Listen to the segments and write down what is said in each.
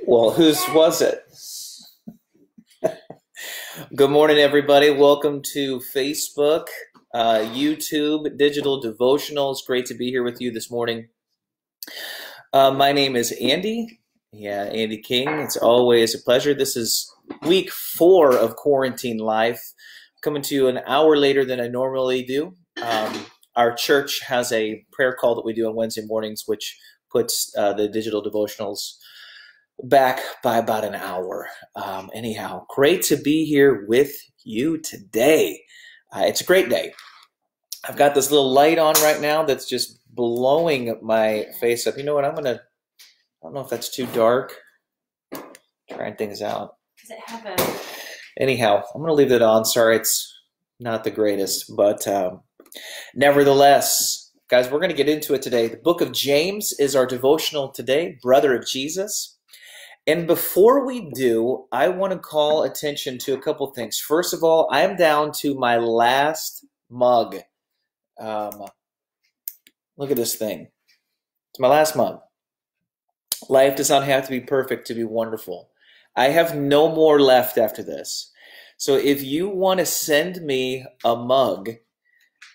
Well, whose was it? Good morning, everybody. Welcome to Facebook, YouTube, Digital Devotionals. Great to be here with you this morning. My name is Andy. Yeah, Andy King. It's always a pleasure. This is week 4 of quarantine life, coming to you an hour later than I normally do. Our church has a prayer call that we do on Wednesday mornings, which puts the Digital Devotionals back by about an hour. Anyhow, great to be here with you today. It's a great day. I've got this little light on right now that's just blowing my face up. You know what? I don't know if that's too dark. Trying things out. Does it have a... Anyhow, I'm going to leave it on. Sorry, it's not the greatest, but nevertheless, guys, we're going to get into it today. The book of James is our devotional today, Brother of Jesus. And before we do, I want to call attention to a couple things. First of all, I am down to my last mug. Look at this thing. It's my last mug. Life does not have to be perfect to be wonderful. I have no more left after this. So if you want to send me a mug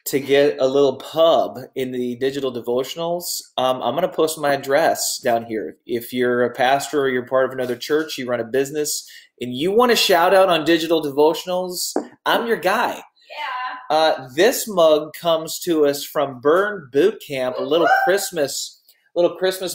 to get a little pub in the Digital Devotionals, I'm going to post my address down here. If you're a pastor or you're part of another church, you run a business, and you want to shout out on Digital Devotionals, I'm your guy. Yeah. This mug comes to us from Burn Boot Camp, a little Christmas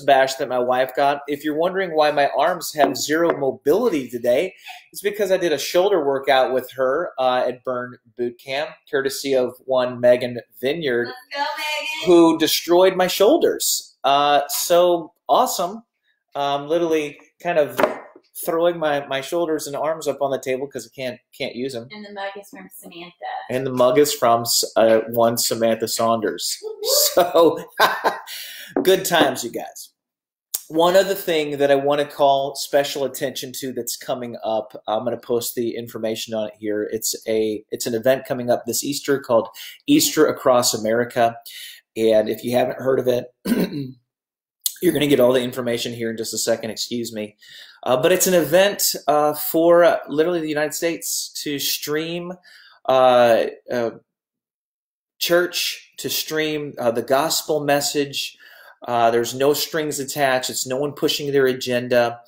bash that my wife got. If you're wondering why my arms have zero mobility today, it's because I did a shoulder workout with her at Burn Boot Camp, courtesy of one Megan Vineyard, Let's go, Megan. who destroyed my shoulders. So awesome. Literally kind of throwing my shoulders and arms up on the table because I can't use them. And the mug is from Samantha. And the mug is from one Samantha Saunders. So good times, you guys. One other thing that I want to call special attention to that's coming up, I'm going to post the information on it here. It's an event coming up this Easter called Easter Across America. And if you haven't heard of it, you're going to get all the information here in just a second, excuse me. But it's an event for literally the United States to stream church, to stream the gospel message. There's no strings attached. It's no one pushing their agenda.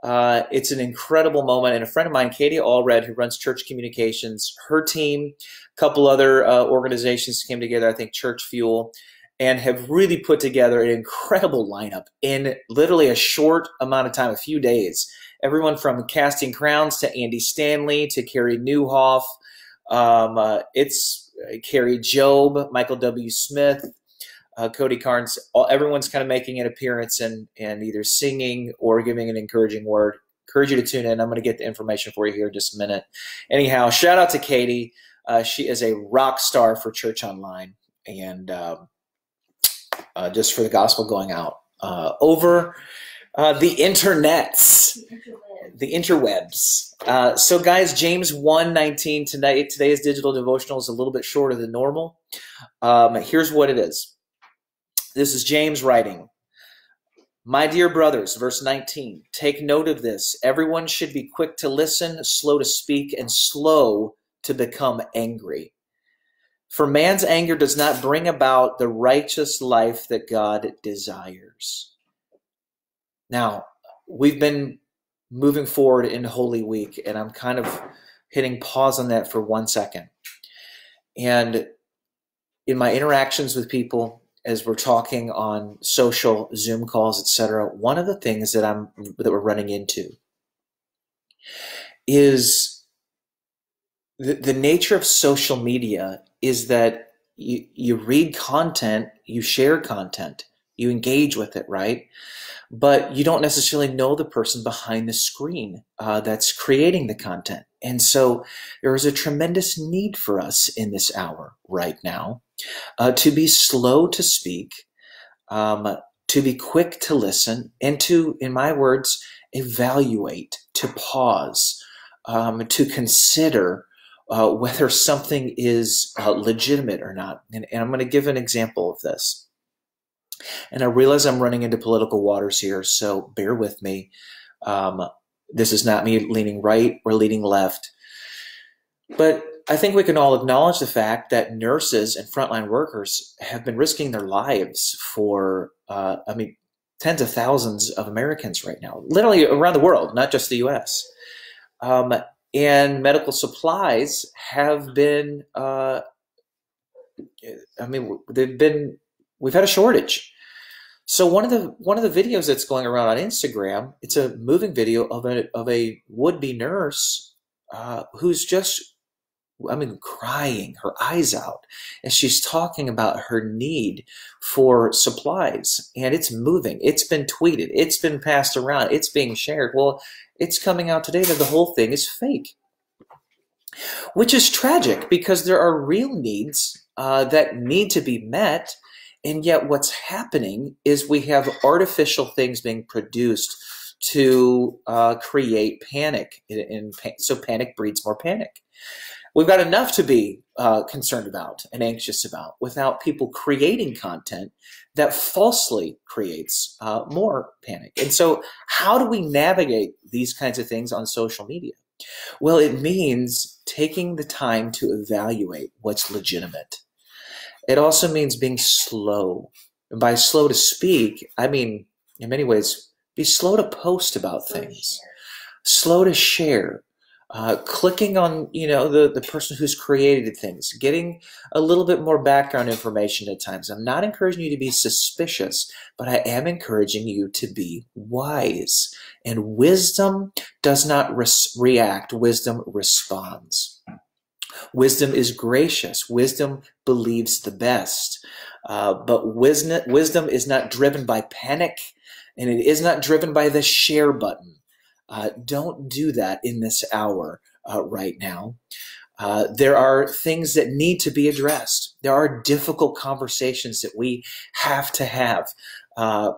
It's an incredible moment. And a friend of mine, Katie Allred, who runs Church Communications, her team, a couple other organizations came together, I think Church Fuel, and have really put together an incredible lineup in literally a short amount of time, a few days. Everyone from Casting Crowns to Andy Stanley to Carrie Newhoff. It's Carrie Job, Michael W. Smith, Cody Carnes. Everyone's kind of making an appearance and either singing or giving an encouraging word. Encourage you to tune in. I'm going to get the information for you here in just a minute. Anyhow, shout out to Katie. She is a rock star for Church Online and just for the gospel going out over the internets, the interwebs. So guys, James 1:19 tonight. Today's digital devotional is a little bit shorter than normal. Here's what it is. This is James writing. My dear brothers, verse 19, take note of this. Everyone should be quick to listen, slow to speak, and slow to become angry. For man's anger does not bring about the righteous life that God desires. Now, we've been moving forward in Holy Week, and I'm kind of hitting pause on that for 1 second. And in my interactions with people, as we're talking on social Zoom calls, etc., one of the things that we're running into is the nature of social media is that you read content, you share content, you engage with it, right? But you don't necessarily know the person behind the screen that's creating the content. And so there is a tremendous need for us in this hour right now to be slow to speak, to be quick to listen, and to, in my words, evaluate, to pause, to consider whether something is legitimate or not. And I'm going to give an example of this. And I realize I'm running into political waters here, so bear with me. This is not me leaning right or leaning left. But I think we can all acknowledge the fact that nurses and frontline workers have been risking their lives for, tens of thousands of Americans right now, literally around the world, not just the U.S. And medical supplies have been, we've had a shortage. So one of the videos that's going around on Instagram, it's a moving video of a would-be nurse who's just, crying her eyes out as she's talking about her need for supplies. And it's moving. It's been tweeted. It's been passed around. It's being shared. Well, it's coming out today that the whole thing is fake, which is tragic because there are real needs that need to be met. And yet what's happening is we have artificial things being produced to create panic. So panic breeds more panic. We've got enough to be concerned about and anxious about without people creating content that falsely creates more panic. And so how do we navigate these kinds of things on social media? Well, it means taking the time to evaluate what's legitimate. It also means being slow. And by slow to speak, I mean, in many ways, be slow to post about things, slow to share, clicking on, the person who's created things, getting a little bit more background information at times. I'm not encouraging you to be suspicious, but I am encouraging you to be wise. And wisdom does not react. Wisdom responds. Wisdom is gracious. Wisdom believes the best. But wisdom is not driven by panic, and it is not driven by the share button. Don't do that in this hour right now. There are things that need to be addressed. There are difficult conversations that we have to have,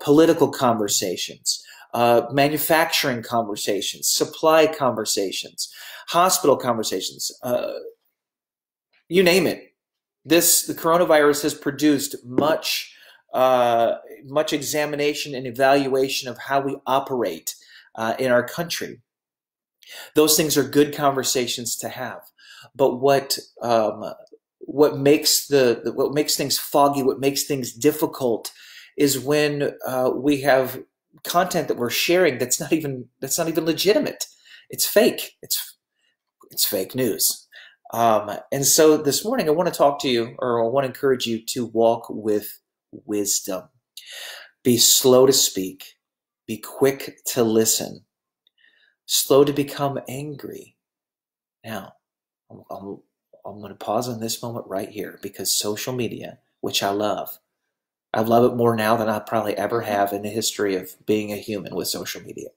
political conversations, manufacturing conversations, supply conversations, hospital conversations, you name it. The coronavirus has produced much examination and evaluation of how we operate in our country. Those things are good conversations to have. But what makes things foggy, what makes things difficult, is when we have content that we're sharing that's not even legitimate. It's fake. It's fake news. And so this morning I want to talk to you, or I want to encourage you to walk with wisdom. Be slow to speak. Be quick to listen. Slow to become angry. Now, I'm going to pause on this moment right here, because social media, which I love it more now than I probably ever have in the history of being a human with social media.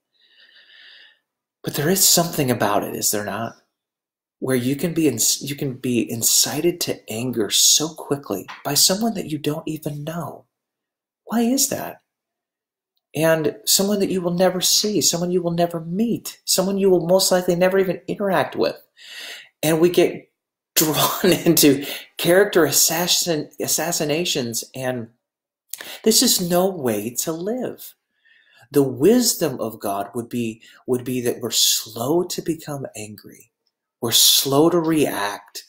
But there is something about it, is there not? Where you can be incited to anger so quickly by someone that you don't even know. Why is that? And someone that you will never see, someone you will never meet, someone you will most likely never even interact with. And we get drawn into character assassinations, and this is no way to live. The wisdom of God would be that we're slow to become angry. We're slow to react,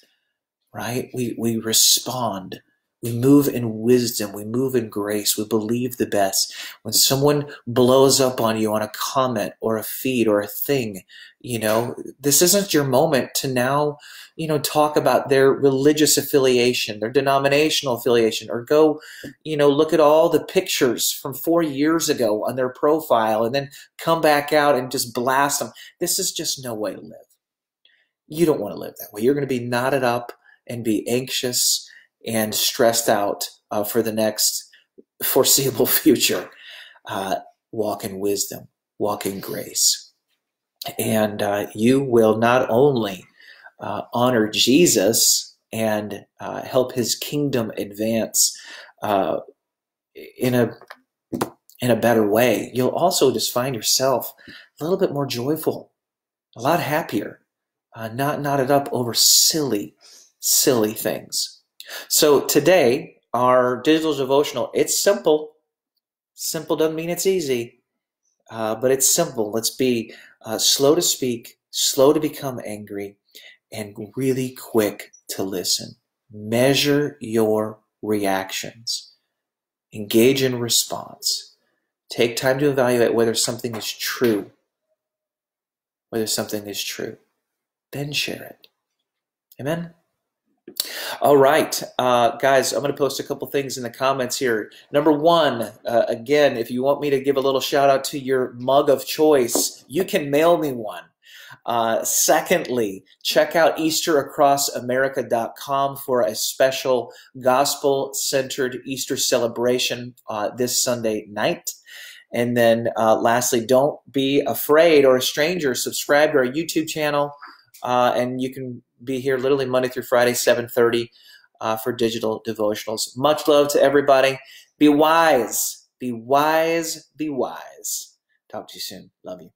right? We respond. We move in wisdom. We move in grace. We believe the best. When someone blows up on you on a comment or a feed or a thing, this isn't your moment to now, talk about their religious affiliation, their denominational affiliation, or go, look at all the pictures from 4 years ago on their profile and then come back out and just blast them. This is just no way to live. You don't want to live that way. You're going to be knotted up and be anxious and stressed out for the next foreseeable future. Walk in wisdom, walk in grace. And you will not only honor Jesus and help his kingdom advance in a better way, you'll also just find yourself a little bit more joyful, a lot happier, not knotted up over silly things. So today, our digital devotional, it's simple. Simple doesn't mean it's easy. but it's simple. Let's be slow to speak, slow to become angry, and really quick to listen. Measure your reactions. Engage in response. Take time to evaluate whether something is true. Whether something is true. Then share it. Amen? All right, guys, I'm going to post a couple things in the comments here. Number one, again, if you want me to give a little shout out to your mug of choice, you can mail me one. Secondly, check out EasterAcrossAmerica.com for a special gospel-centered Easter celebration this Sunday night. And then lastly, don't be afraid or a stranger. Subscribe to our YouTube channel, and you can be here literally Monday through Friday, 7:30 for Digital Devotionals. Much love to everybody. Be wise. Be wise. Be wise. Talk to you soon. Love you.